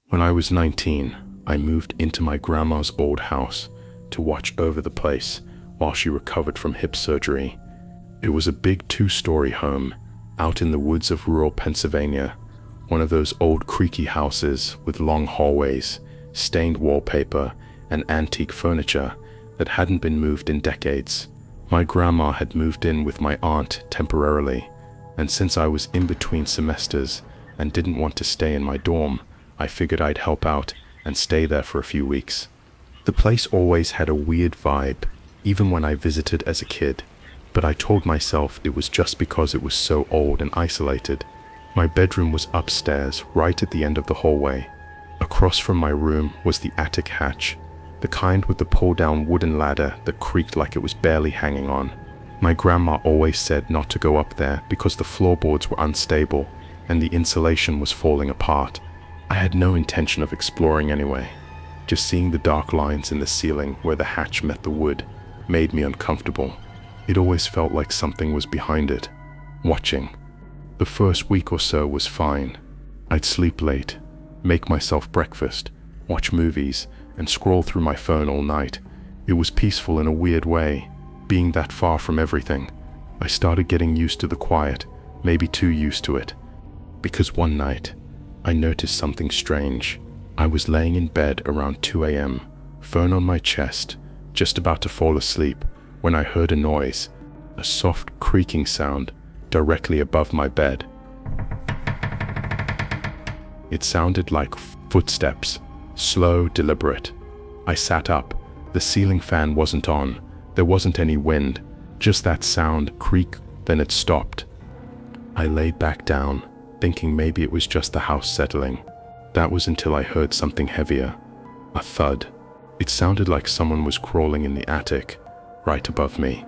When I was 19, I moved into my grandma's old house to watch over the place while she recovered from hip surgery. It was a big 2-story home out in the woods of rural Pennsylvania, one of those old creaky houses with long hallways, stained wallpaper, and antique furniture that hadn't been moved in decades. My grandma had moved in with my aunt temporarily, and since I was in between semesters and didn't want to stay in my dorm, I figured I'd help out and stay there for a few weeks. The place always had a weird vibe, even when I visited as a kid, but I told myself it was just because it was so old and isolated. My bedroom was upstairs, right at the end of the hallway. Across from my room was the attic hatch, the kind with the pull-down wooden ladder that creaked like it was barely hanging on. My grandma always said not to go up there because the floorboards were unstable and the insulation was falling apart. I had no intention of exploring anyway. Just seeing the dark lines in the ceiling where the hatch met the wood made me uncomfortable. It always felt like something was behind it, watching. The first week or so was fine. I'd sleep late, make myself breakfast, watch movies, and scroll through my phone all night. It was peaceful in a weird way, being that far from everything. I started getting used to the quiet, maybe too used to it, because one night, I noticed something strange. I was laying in bed around 2 a.m., phone on my chest, just about to fall asleep, when I heard a noise, a soft creaking sound directly above my bed. It sounded like footsteps, slow, deliberate. I sat up. The ceiling fan wasn't on. There wasn't any wind, just that sound, creak, then it stopped. I laid back down, thinking maybe it was just the house settling. That was until I heard something heavier, a thud. It sounded like someone was crawling in the attic, right above me.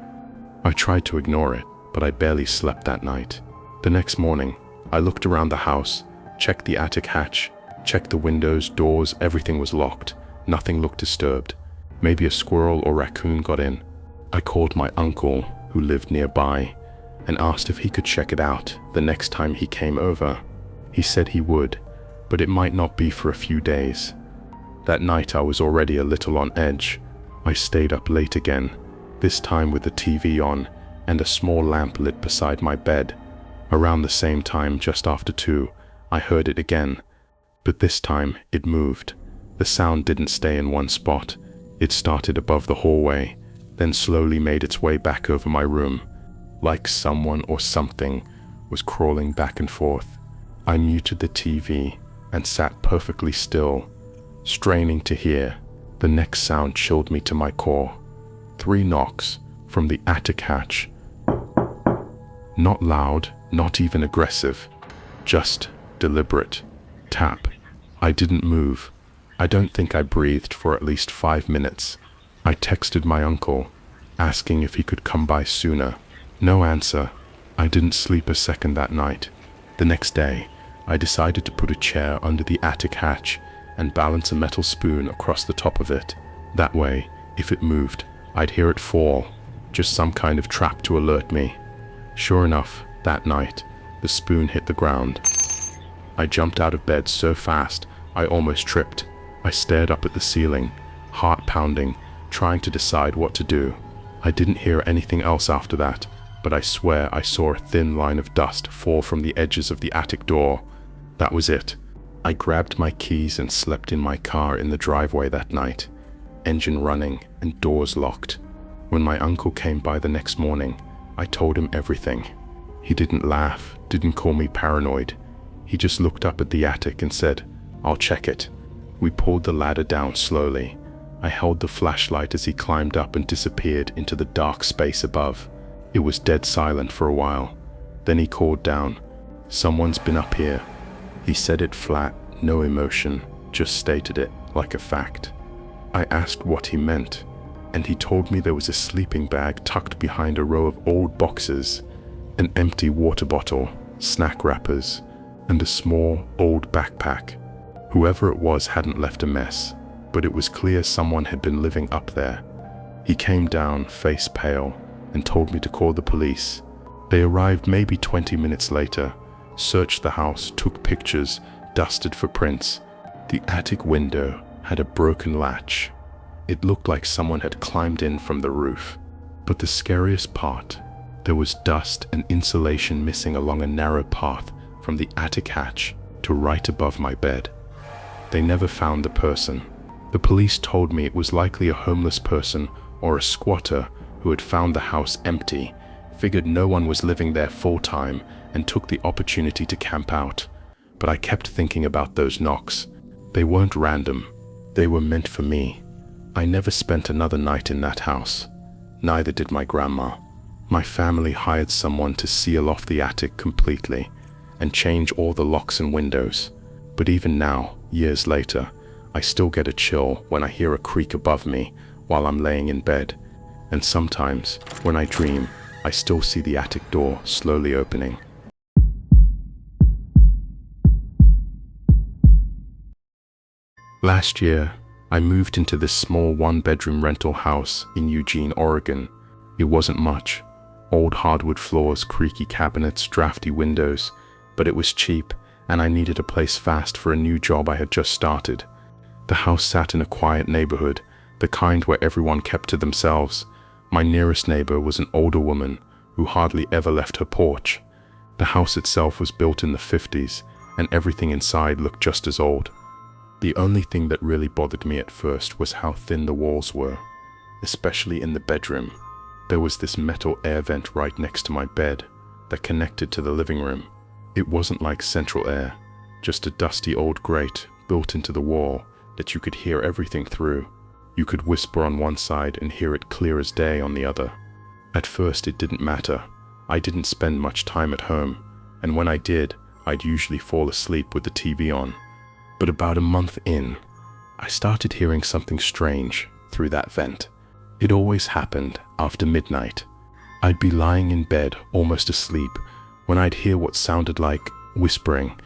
I tried to ignore it, but I barely slept that night. The next morning, I looked around the house, checked the attic hatch, checked the windows, doors, everything was locked. Nothing looked disturbed. Maybe a squirrel or raccoon got in. I called my uncle, who lived nearby, and asked if he could check it out the next time he came over. He said he would, but it might not be for a few days. That night I was already a little on edge. I stayed up late again, this time with the TV on and a small lamp lit beside my bed. Around the same time, just after 2, I heard it again, but this time it moved. The sound didn't stay in one spot. It started above the hallway, then slowly made its way back over my room, like someone or something was crawling back and forth. I muted the TV and sat perfectly still, straining to hear. The next sound chilled me to my core. 3 knocks from the attic hatch. Not loud, not even aggressive, just deliberate. Tap. I didn't move. I don't think I breathed for at least 5 minutes. I texted my uncle, asking if he could come by sooner. No answer. I didn't sleep a second that night. The next day, I decided to put a chair under the attic hatch and balance a metal spoon across the top of it. That way, if it moved, I'd hear it fall, just some kind of trap to alert me. Sure enough, that night, the spoon hit the ground. I jumped out of bed so fast, I almost tripped. I stared up at the ceiling, heart pounding, trying to decide what to do. I didn't hear anything else after that, but I swear I saw a thin line of dust fall from the edges of the attic door. That was it. I grabbed my keys and slept in my car in the driveway that night, engine running and doors locked. When my uncle came by the next morning, I told him everything. He didn't laugh, didn't call me paranoid. He just looked up at the attic and said, "I'll check it." We pulled the ladder down slowly. I held the flashlight as he climbed up and disappeared into the dark space above. It was dead silent for a while. Then he called down, "Someone's been up here." He said it flat, no emotion, just stated it like a fact. I asked what he meant, and he told me there was a sleeping bag tucked behind a row of old boxes, an empty water bottle, snack wrappers, and a small, old backpack. Whoever it was hadn't left a mess, but it was clear someone had been living up there. He came down, face pale, and told me to call the police. They arrived maybe 20 minutes later, searched the house, took pictures, dusted for prints. The attic window had a broken latch. It looked like someone had climbed in from the roof. But the scariest part, there was dust and insulation missing along a narrow path from the attic hatch to right above my bed. They never found the person. The police told me it was likely a homeless person or a squatter who had found the house empty, figured no one was living there full-time, and took the opportunity to camp out. But I kept thinking about those knocks. They weren't random. They were meant for me. I never spent another night in that house. Neither did my grandma. My family hired someone to seal off the attic completely and change all the locks and windows. But even now, years later, I still get a chill when I hear a creak above me while I'm laying in bed. And sometimes, when I dream, I still see the attic door slowly opening. Last year, I moved into this small one-bedroom rental house in Eugene, Oregon. It wasn't much. Old hardwood floors, creaky cabinets, drafty windows. But it was cheap, and I needed a place fast for a new job I had just started. The house sat in a quiet neighborhood, the kind where everyone kept to themselves. My nearest neighbor was an older woman who hardly ever left her porch. The house itself was built in the 50s, and everything inside looked just as old. The only thing that really bothered me at first was how thin the walls were, especially in the bedroom. There was this metal air vent right next to my bed that connected to the living room. It wasn't like central air, just a dusty old grate built into the wall that you could hear everything through. You could whisper on one side and hear it clear as day on the other. At first it didn't matter. I didn't spend much time at home, and when I did, I'd usually fall asleep with the TV on. But about a month in, I started hearing something strange through that vent. It always happened after midnight. I'd be lying in bed, almost asleep, when I'd hear what sounded like whispering.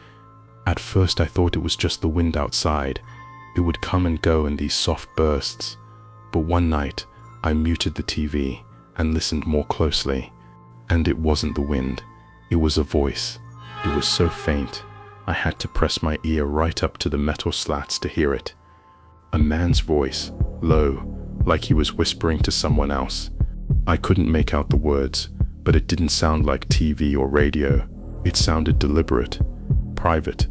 At first I thought it was just the wind outside. It would come and go in these soft bursts. But one night, I muted the TV and listened more closely. And it wasn't the wind. It was a voice. It was so faint, I had to press my ear right up to the metal slats to hear it. A man's voice, low, like he was whispering to someone else. I couldn't make out the words, but it didn't sound like TV or radio. It sounded deliberate, private.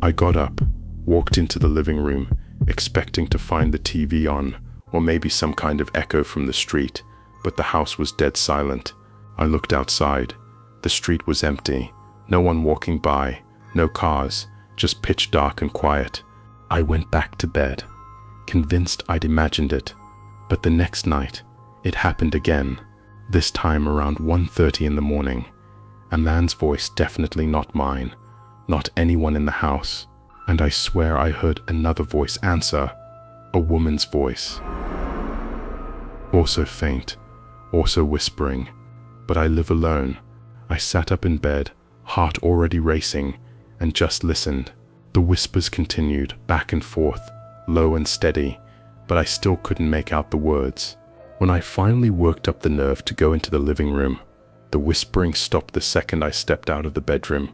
I got up, walked into the living room, expecting to find the TV on, or maybe some kind of echo from the street, but the house was dead silent. I looked outside. The street was empty, no one walking by, no cars, just pitch dark and quiet. I went back to bed, convinced I'd imagined it. But the next night, it happened again, this time around 1:30 in the morning. A man's voice, definitely not mine, not anyone in the house. And I swear I heard another voice answer, a woman's voice. Also faint, also whispering. But I live alone. I sat up in bed, heart already racing, and just listened. The whispers continued, back and forth, low and steady, but I still couldn't make out the words. When I finally worked up the nerve to go into the living room, the whispering stopped the second I stepped out of the bedroom.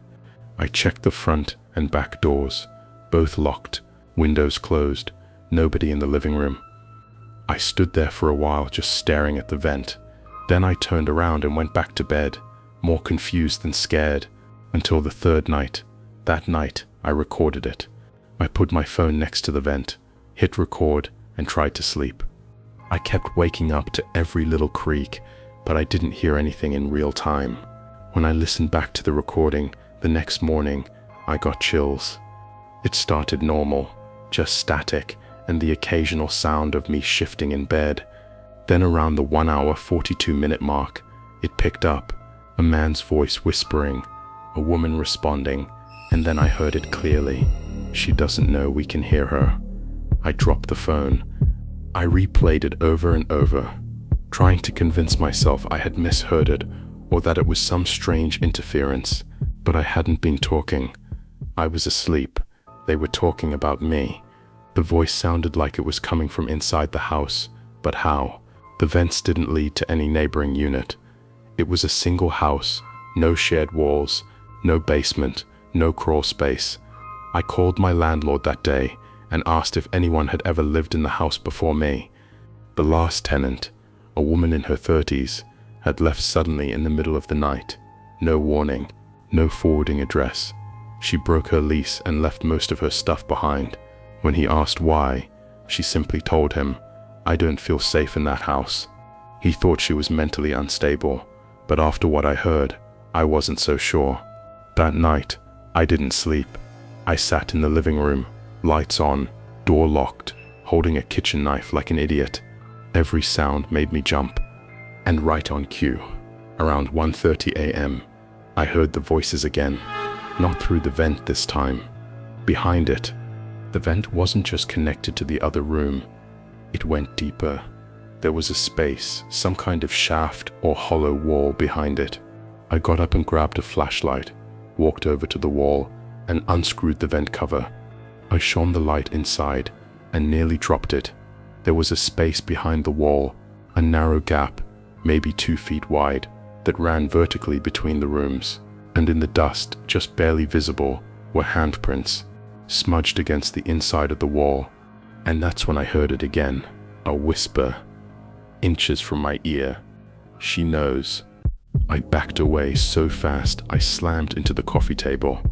I checked the front and back doors, both locked, windows closed, nobody in the living room. I stood there for a while just staring at the vent. Then I turned around and went back to bed, more confused than scared, until the third night. That night, I recorded it. I put my phone next to the vent, hit record, and tried to sleep. I kept waking up to every little creak, but I didn't hear anything in real time. When I listened back to the recording the next morning, I got chills. It started normal, just static, and the occasional sound of me shifting in bed. Then around the 1 hour 42-minute mark, it picked up, a man's voice whispering, a woman responding, and then I heard it clearly. She doesn't know we can hear her. I dropped the phone. I replayed it over and over, trying to convince myself I had misheard it or that it was some strange interference, but I hadn't been talking. I was asleep. They were talking about me. The voice sounded like it was coming from inside the house, but how? The vents didn't lead to any neighboring unit. It was a single house, no shared walls, no basement, no crawl space. I called my landlord that day, and asked if anyone had ever lived in the house before me. The last tenant, a woman in her 30s, had left suddenly in the middle of the night. No warning, no forwarding address. She broke her lease and left most of her stuff behind. When he asked why, she simply told him, "I don't feel safe in that house." He thought she was mentally unstable, but after what I heard, I wasn't so sure. That night, I didn't sleep. I sat in the living room, lights on, door locked, holding a kitchen knife like an idiot. Every sound made me jump. And right on cue, around 1:30 a.m., I heard the voices again. Not through the vent this time. Behind it. The vent wasn't just connected to the other room. It went deeper. There was a space, some kind of shaft or hollow wall behind it. I got up and grabbed a flashlight, walked over to the wall, and unscrewed the vent cover. I shone the light inside and nearly dropped it. There was a space behind the wall, a narrow gap, maybe 2 feet wide, that ran vertically between the rooms, and in the dust, just barely visible, were handprints, smudged against the inside of the wall. And that's when I heard it again, a whisper, inches from my ear. "She knows." I backed away so fast I slammed into the coffee table.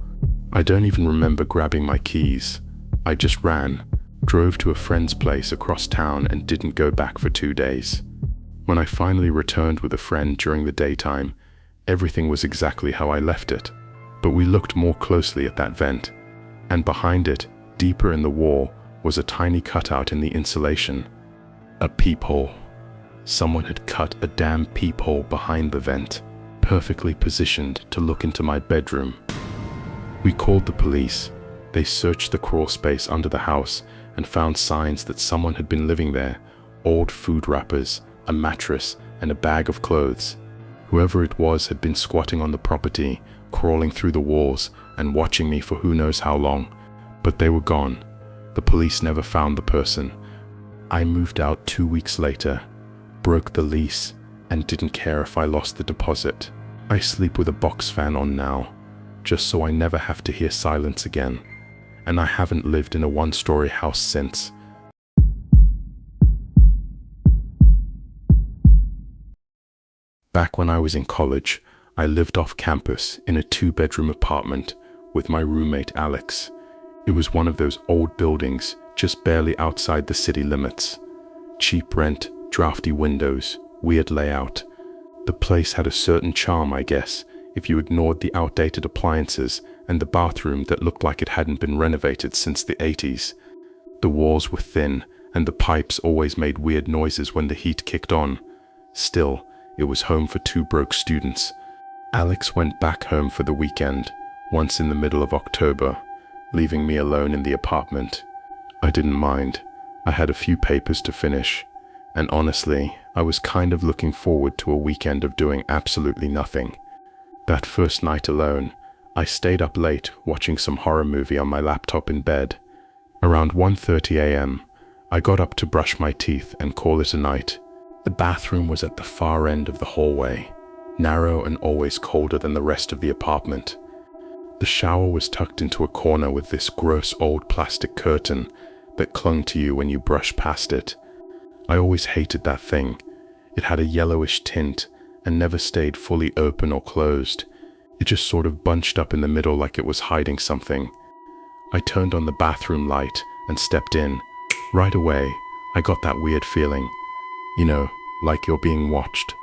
I don't even remember grabbing my keys. I just ran, drove to a friend's place across town and didn't go back for 2 days. When I finally returned with a friend during the daytime, everything was exactly how I left it. But we looked more closely at that vent, and behind it, deeper in the wall, was a tiny cutout in the insulation. A peephole. Someone had cut a damn peephole behind the vent, perfectly positioned to look into my bedroom. We called the police. They searched the crawl space under the house and found signs that someone had been living there, old food wrappers, a mattress, and a bag of clothes. Whoever it was had been squatting on the property, crawling through the walls, and watching me for who knows how long. But they were gone. The police never found the person. I moved out 2 weeks later, broke the lease, and didn't care if I lost the deposit. I sleep with a box fan on now, just so I never have to hear silence again. And I haven't lived in a one-story house since. Back when I was in college, I lived off campus in a 2-bedroom apartment with my roommate Alex. It was one of those old buildings just barely outside the city limits. Cheap rent, drafty windows, weird layout. The place had a certain charm, I guess, if you ignored the outdated appliances and the bathroom that looked like it hadn't been renovated since the 80s. The walls were thin, and the pipes always made weird noises when the heat kicked on. Still, it was home for 2 broke students. Alex went back home for the weekend, once in the middle of October, leaving me alone in the apartment. I didn't mind. I had a few papers to finish, and honestly, I was kind of looking forward to a weekend of doing absolutely nothing. That first night alone, I stayed up late watching some horror movie on my laptop in bed. Around 1:30 a.m., I got up to brush my teeth and call it a night. The bathroom was at the far end of the hallway, narrow and always colder than the rest of the apartment. The shower was tucked into a corner with this gross old plastic curtain that clung to you when you brushed past it. I always hated that thing. It had a yellowish tint and never stayed fully open or closed. It just sort of bunched up in the middle like it was hiding something. I turned on the bathroom light and stepped in. Right away, I got that weird feeling. You know, like you're being watched.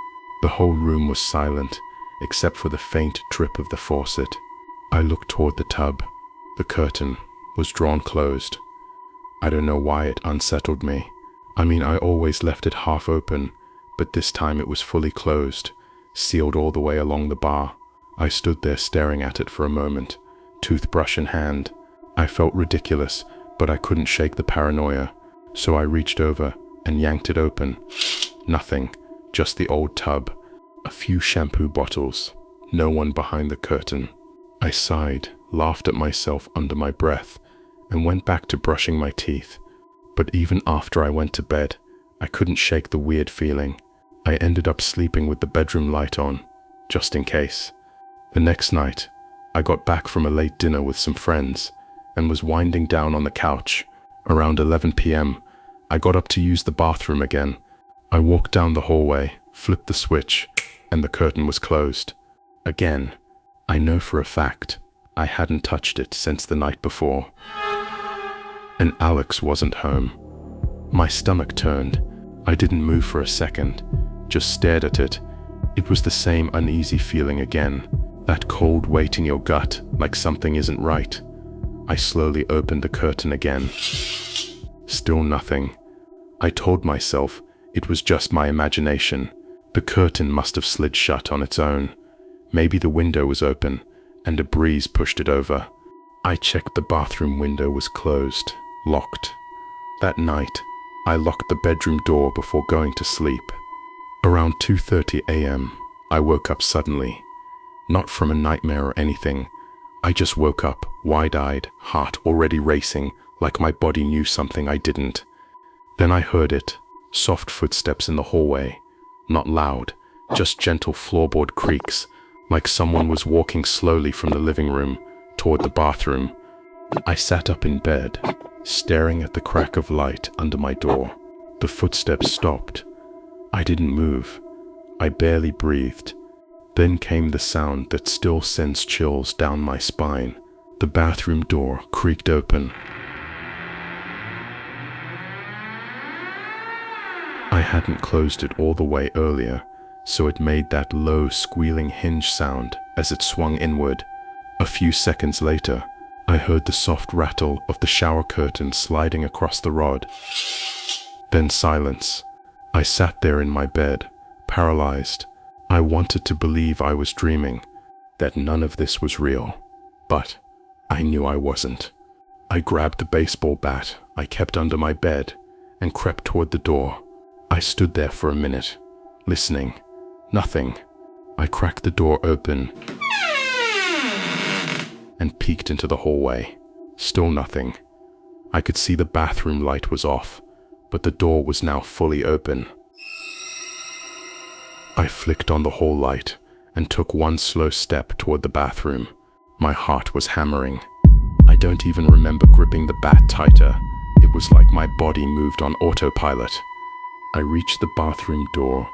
The whole room was silent, except for the faint drip of the faucet. I looked toward the tub. The curtain was drawn closed. I don't know why it unsettled me. I mean, I always left it half open, but this time it was fully closed, sealed all the way along the bar. I stood there staring at it for a moment, toothbrush in hand. I felt ridiculous, but I couldn't shake the paranoia, so I reached over and yanked it open. Nothing, just the old tub, a few shampoo bottles, no one behind the curtain. I sighed, laughed at myself under my breath, and went back to brushing my teeth. But even after I went to bed, I couldn't shake the weird feeling. I ended up sleeping with the bedroom light on, just in case. The next night, I got back from a late dinner with some friends and was winding down on the couch, Around 11 p.m., I got up to use the bathroom again. I walked down the hallway, flipped the switch, and the curtain was closed. Again, I know for a fact I hadn't touched it since the night before. And Alex wasn't home. My stomach turned. I didn't move for a second, just stared at it. It was the same uneasy feeling again, that cold weight in your gut, like something isn't right. I slowly opened the curtain again. Still nothing. I told myself it was just my imagination. The curtain must have slid shut on its own. Maybe the window was open, and a breeze pushed it over. I checked the bathroom window was closed, locked. That night, I locked the bedroom door before going to sleep. Around 2:30 a.m., I woke up suddenly. Not from a nightmare or anything. I just woke up, wide-eyed, heart already racing, like my body knew something I didn't. Then I heard it, soft footsteps in the hallway. Not loud, just gentle floorboard creaks, like someone was walking slowly from the living room toward the bathroom. I sat up in bed, staring at the crack of light under my door. The footsteps stopped. I didn't move. I barely breathed. Then came the sound that still sends chills down my spine. The bathroom door creaked open. I hadn't closed it all the way earlier, so it made that low, squealing hinge sound as it swung inward. A few seconds later, I heard the soft rattle of the shower curtain sliding across the rod. Then silence. I sat there in my bed, paralyzed. I wanted to believe I was dreaming, that none of this was real, but I knew I wasn't. I grabbed the baseball bat I kept under my bed and crept toward the door. I stood there for a minute, listening. Nothing. I cracked the door open and peeked into the hallway. Still nothing. I could see the bathroom light was off, but the door was now fully open. I flicked on the hall light and took one slow step toward the bathroom. My heart was hammering. I don't even remember gripping the bat tighter. It was like my body moved on autopilot. I reached the bathroom door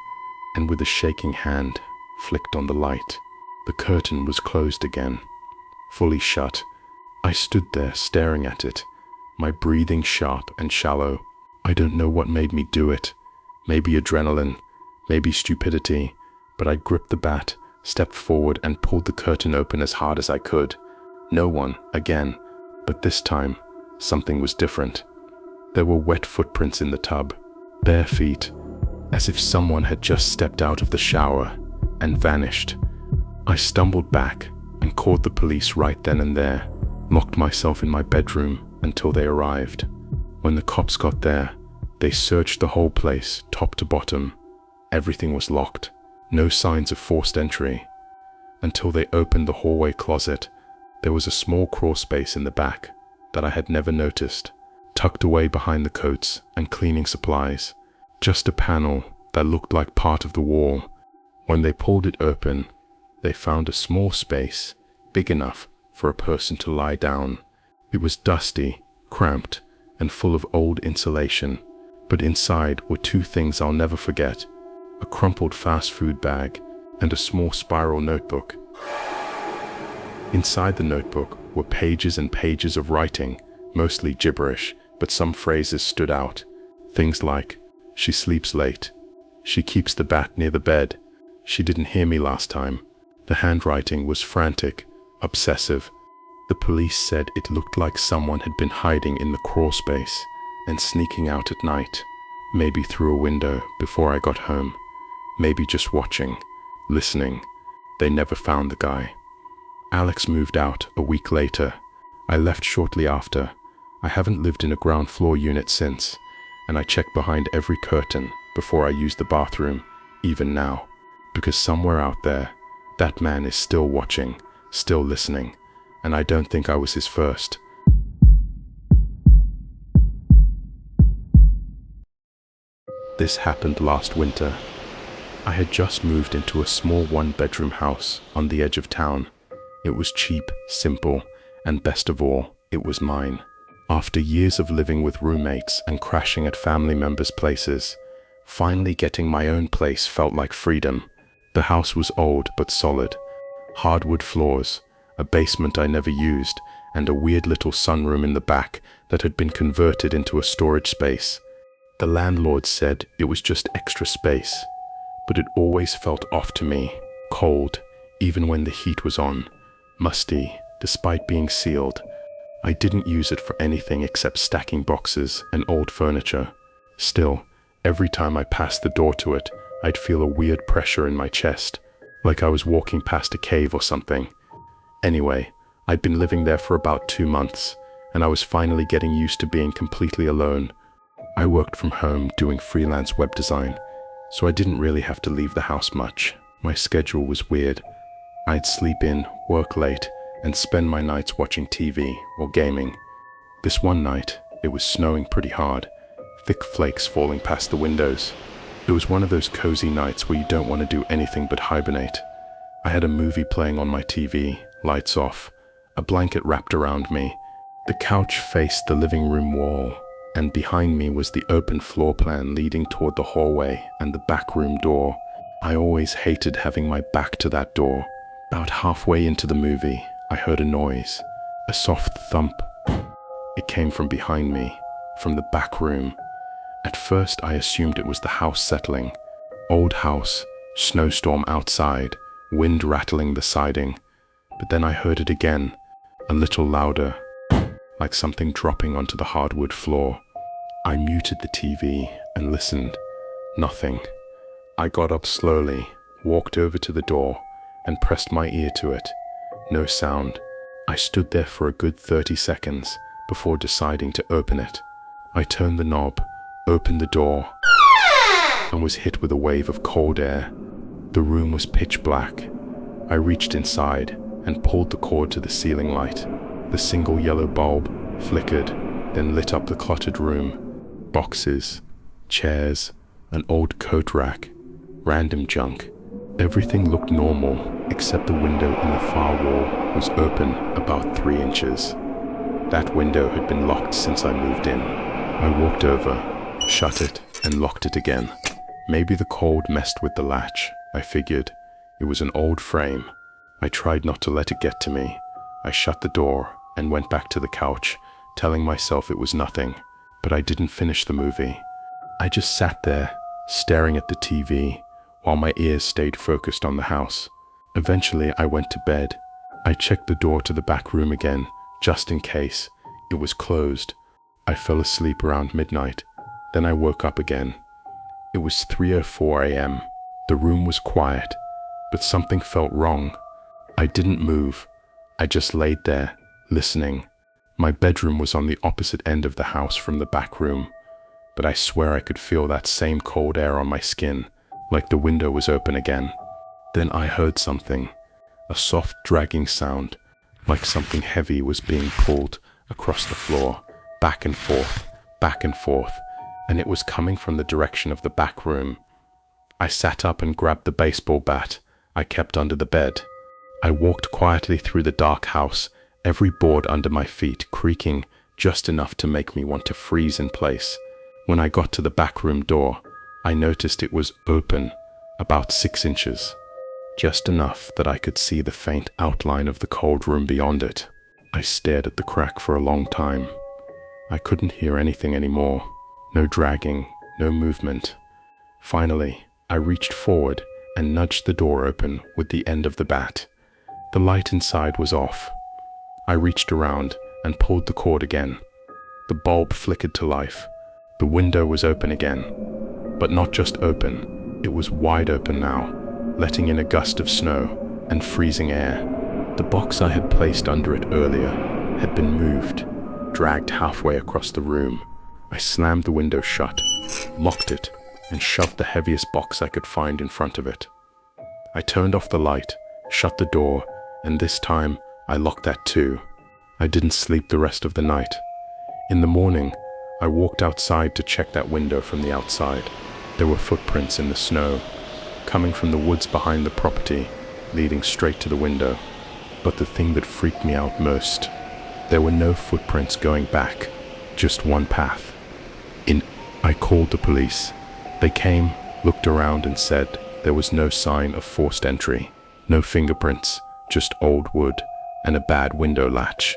and with a shaking hand, flicked on the light. The curtain was closed again, fully shut. I stood there staring at it, my breathing sharp and shallow. I don't know what made me do it. Maybe adrenaline, maybe stupidity, but I gripped the bat, stepped forward and pulled the curtain open as hard as I could. No one, again, but this time, something was different. There were wet footprints in the tub, bare feet, as if someone had just stepped out of the shower and vanished. I stumbled back and called the police right then and there, locked myself in my bedroom until they arrived. When the cops got there, they searched the whole place, top to bottom. Everything was locked, no signs of forced entry. Until they opened the hallway closet, there was a small crawl space in the back that I had never noticed, tucked away behind the coats and cleaning supplies. Just a panel that looked like part of the wall. When they pulled it open, they found a small space, big enough for a person to lie down. It was dusty, cramped, and full of old insulation, but inside were two things I'll never forget: a crumpled fast food bag and a small spiral notebook. Inside the notebook were pages and pages of writing, mostly gibberish, but some phrases stood out. Things like, "She sleeps late. She keeps the bat near the bed. She didn't hear me last time." The handwriting was frantic, obsessive. The police said it looked like someone had been hiding in the crawl space and sneaking out at night, maybe through a window before I got home, maybe just watching, listening. They never found the guy. Alex moved out a week later. I left shortly after. I haven't lived in a ground floor unit since, and I check behind every curtain before I use the bathroom, even now, because somewhere out there, that man is still watching, still listening, and I don't think I was his first. This happened last winter. I had just moved into a small one-bedroom house on the edge of town. It was cheap, simple, and best of all, it was mine. After years of living with roommates and crashing at family members' places, finally getting my own place felt like freedom. The house was old but solid. Hardwood floors, a basement I never used, and a weird little sunroom in the back that had been converted into a storage space. The landlord said it was just extra space, but it always felt off to me, cold, even when the heat was on, musty, despite being sealed. I didn't use it for anything except stacking boxes and old furniture. Still, every time I passed the door to it, I'd feel a weird pressure in my chest, like I was walking past a cave or something. Anyway, I'd been living there for about 2 months, and I was finally getting used to being completely alone. I worked from home doing freelance web design, so I didn't really have to leave the house much. My schedule was weird. I'd sleep in, work late, and spend my nights watching TV or gaming. This one night, it was snowing pretty hard, thick flakes falling past the windows. It was one of those cozy nights where you don't want to do anything but hibernate. I had a movie playing on my TV, lights off, a blanket wrapped around me. The couch faced the living room wall, and behind me was the open floor plan leading toward the hallway and the back room door. I always hated having my back to that door. About halfway into the movie, I heard a noise, a soft thump. It came from behind me, from the back room. At first, I assumed it was the house settling. Old house, snowstorm outside, wind rattling the siding. But then I heard it again, a little louder, like something dropping onto the hardwood floor. I muted the TV and listened. Nothing. I got up slowly, walked over to the door, and pressed my ear to it. No sound. I stood there for a good 30 seconds before deciding to open it. I turned the knob, opened the door, and was hit with a wave of cold air. The room was pitch black. I reached inside and pulled the cord to the ceiling light. The single yellow bulb flickered, then lit up the cluttered room. Boxes, chairs, an old coat rack, random junk. Everything looked normal, except the window in the far wall was open about 3 inches. That window had been locked since I moved in. I walked over, shut it, and locked it again. Maybe the cold messed with the latch, I figured. It was an old frame. I tried not to let it get to me. I shut the door and went back to the couch, telling myself it was nothing. But I didn't finish the movie. I just sat there, staring at the TV, while my ears stayed focused on the house. Eventually, I went to bed. I checked the door to the back room again, just in case. It was closed. I fell asleep around midnight. Then I woke up again. It was 3:04 a.m. The room was quiet, but something felt wrong. I didn't move. I just laid there, listening. My bedroom was on the opposite end of the house from the back room, but I swear I could feel that same cold air on my skin, like the window was open again. Then I heard something, a soft dragging sound, like something heavy was being pulled across the floor, back and forth, and it was coming from the direction of the back room. I sat up and grabbed the baseball bat I kept under the bed. I walked quietly through the dark house, every board under my feet creaking just enough to make me want to freeze in place. When I got to the back room door, I noticed it was open, about 6 inches, just enough that I could see the faint outline of the cold room beyond it. I stared at the crack for a long time. I couldn't hear anything anymore. No dragging, no movement. Finally, I reached forward and nudged the door open with the end of the bat. The light inside was off. I reached around and pulled the cord again. The bulb flickered to life. The window was open again. But not just open, it was wide open now, letting in a gust of snow and freezing air. The box I had placed under it earlier had been moved, dragged halfway across the room. I slammed the window shut, locked it, and shoved the heaviest box I could find in front of it. I turned off the light, shut the door, and this time I locked that too. I didn't sleep the rest of the night. In the morning, I walked outside to check that window from the outside. There were footprints in the snow, coming from the woods behind the property, leading straight to the window. But the thing that freaked me out most, there were no footprints going back, just one path. I called the police. They came, looked around and said there was no sign of forced entry. No fingerprints, just old wood and a bad window latch.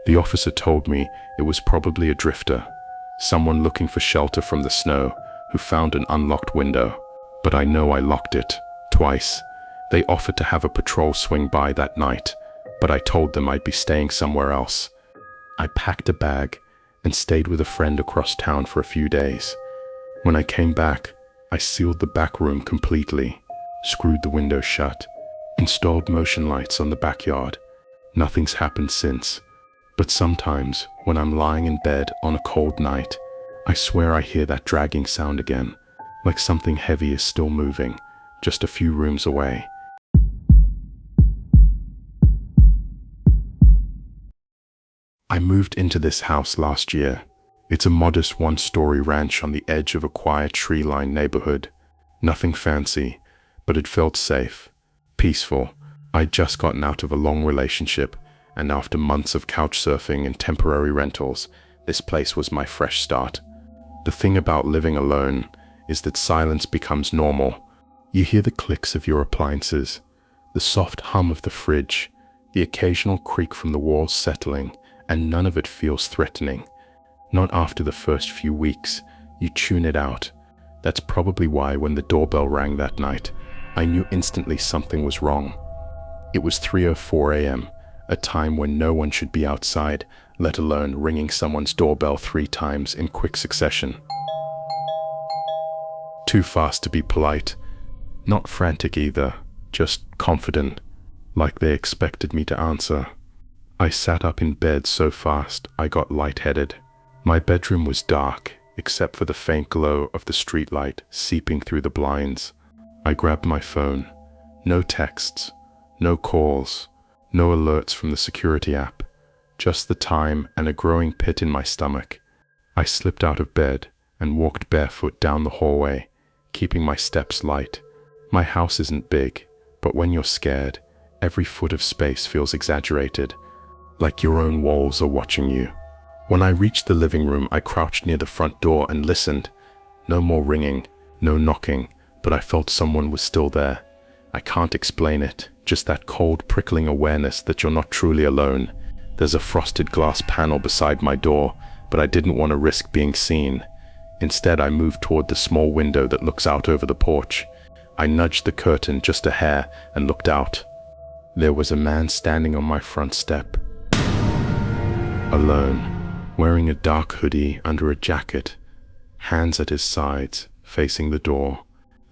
The officer told me it was probably a drifter, someone looking for shelter from the snow who found an unlocked window. But I know I locked it, twice. They offered to have a patrol swing by that night, but I told them I'd be staying somewhere else. I packed a bag and stayed with a friend across town for a few days. When I came back, I sealed the back room completely, screwed the window shut, installed motion lights on the backyard. Nothing's happened since, but sometimes when I'm lying in bed on a cold night, I swear I hear that dragging sound again, like something heavy is still moving, just a few rooms away. I moved into this house last year. It's a modest one-story ranch on the edge of a quiet tree-lined neighborhood. Nothing fancy, but it felt safe, peaceful. I'd just gotten out of a long relationship, and after months of couch surfing and temporary rentals, this place was my fresh start. The thing about living alone is that silence becomes normal. You hear the clicks of your appliances, the soft hum of the fridge, the occasional creak from the walls settling, and none of it feels threatening. Not after the first few weeks. You tune it out. That's probably why when the doorbell rang that night, I knew instantly something was wrong. It was 3:04 a.m., a time when no one should be outside, let alone ringing someone's doorbell 3 times in quick succession. Too fast to be polite, not frantic either, just confident, like they expected me to answer. I sat up in bed so fast I got lightheaded. My bedroom was dark, except for the faint glow of the streetlight seeping through the blinds. I grabbed my phone. No texts, no calls, no alerts from the security app, just the time and a growing pit in my stomach. I slipped out of bed and walked barefoot down the hallway, keeping my steps light. My house isn't big, but when you're scared, every foot of space feels exaggerated, like your own walls are watching you. When I reached the living room, I crouched near the front door and listened. No more ringing, no knocking, but I felt someone was still there. I can't explain it, just that cold, prickling awareness that you're not truly alone. There's a frosted glass panel beside my door, but I didn't want to risk being seen. Instead, I moved toward the small window that looks out over the porch. I nudged the curtain just a hair and looked out. There was a man standing on my front step. Alone. Wearing a dark hoodie under a jacket, hands at his sides, facing the door.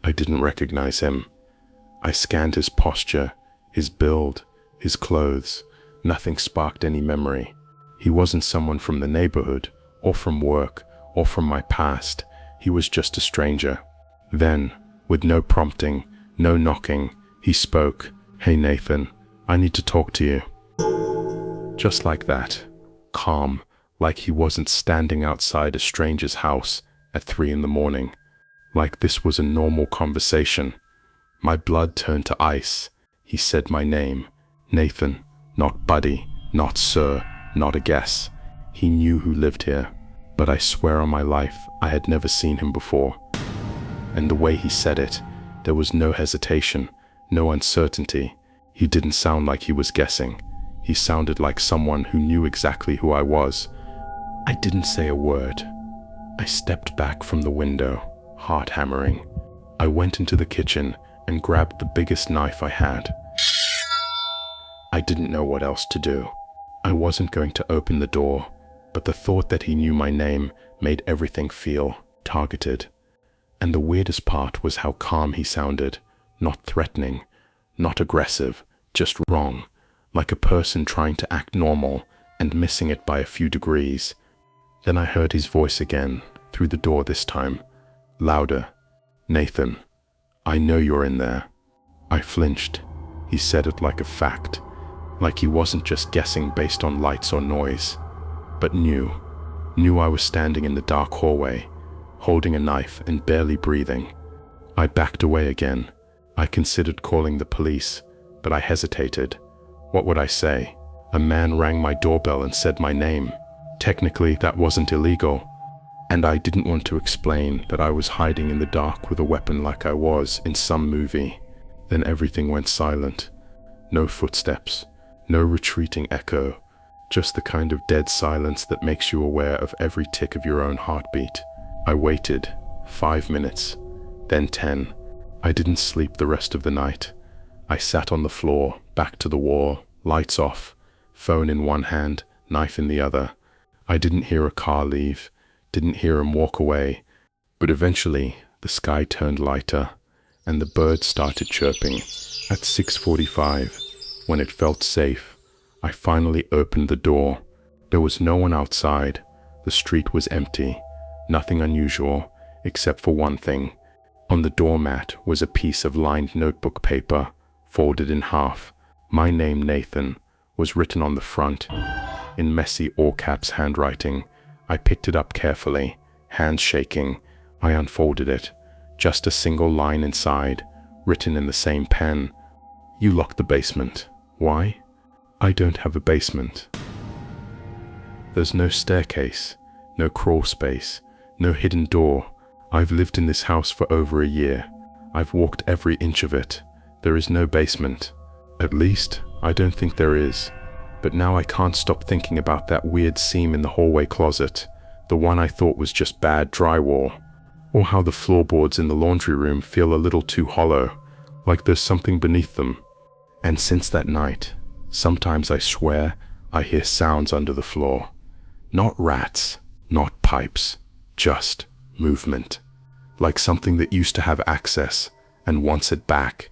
I didn't recognize him. I scanned his posture, his build, his clothes. Nothing sparked any memory. He wasn't someone from the neighborhood, or from work, or from my past. He was just a stranger. Then, with no prompting, no knocking, he spoke. "Hey Nathan, I need to talk to you." Just like that. Calm. Like he wasn't standing outside a stranger's house at 3 in the morning. Like this was a normal conversation. My blood turned to ice. He said my name. Nathan. Not buddy. Not sir. Not a guess. He knew who lived here. But I swear on my life, I had never seen him before. And the way he said it, there was no hesitation, no uncertainty. He didn't sound like he was guessing. He sounded like someone who knew exactly who I was. I didn't say a word. I stepped back from the window, heart hammering. I went into the kitchen and grabbed the biggest knife I had. I didn't know what else to do. I wasn't going to open the door, but the thought that he knew my name made everything feel targeted. And the weirdest part was how calm he sounded, not threatening, not aggressive, just wrong, like a person trying to act normal and missing it by a few degrees. Then I heard his voice again, through the door this time, louder. "Nathan, I know you're in there." I flinched. He said it like a fact, like he wasn't just guessing based on lights or noise, but knew I was standing in the dark hallway, holding a knife and barely breathing. I backed away again. I considered calling the police, but I hesitated. What would I say? A man rang my doorbell and said my name. Technically, that wasn't illegal, and I didn't want to explain that I was hiding in the dark with a weapon like I was in some movie. Then everything went silent. No footsteps, no retreating echo, just the kind of dead silence that makes you aware of every tick of your own heartbeat. I waited 5 minutes, then 10. I didn't sleep the rest of the night. I sat on the floor, back to the wall, lights off, phone in one hand, knife in the other. I didn't hear a car leave, didn't hear him walk away, but eventually the sky turned lighter and the birds started chirping. At 6:45, when it felt safe, I finally opened the door. There was no one outside. The street was empty. Nothing unusual, except for one thing. On the doormat was a piece of lined notebook paper, folded in half. My name, Nathan, was written on the front, in messy all-caps handwriting. I picked it up carefully, hands shaking. I unfolded it. Just a single line inside, written in the same pen. You locked the basement. Why? I don't have a basement. There's no staircase, no crawl space, no hidden door. I've lived in this house for over a year. I've walked every inch of it. There is no basement. At least, I don't think there is. But now I can't stop thinking about that weird seam in the hallway closet, the one I thought was just bad drywall. Or how the floorboards in the laundry room feel a little too hollow, like there's something beneath them. And since that night, sometimes I swear I hear sounds under the floor. Not rats, not pipes, just movement. Like something that used to have access and wants it back.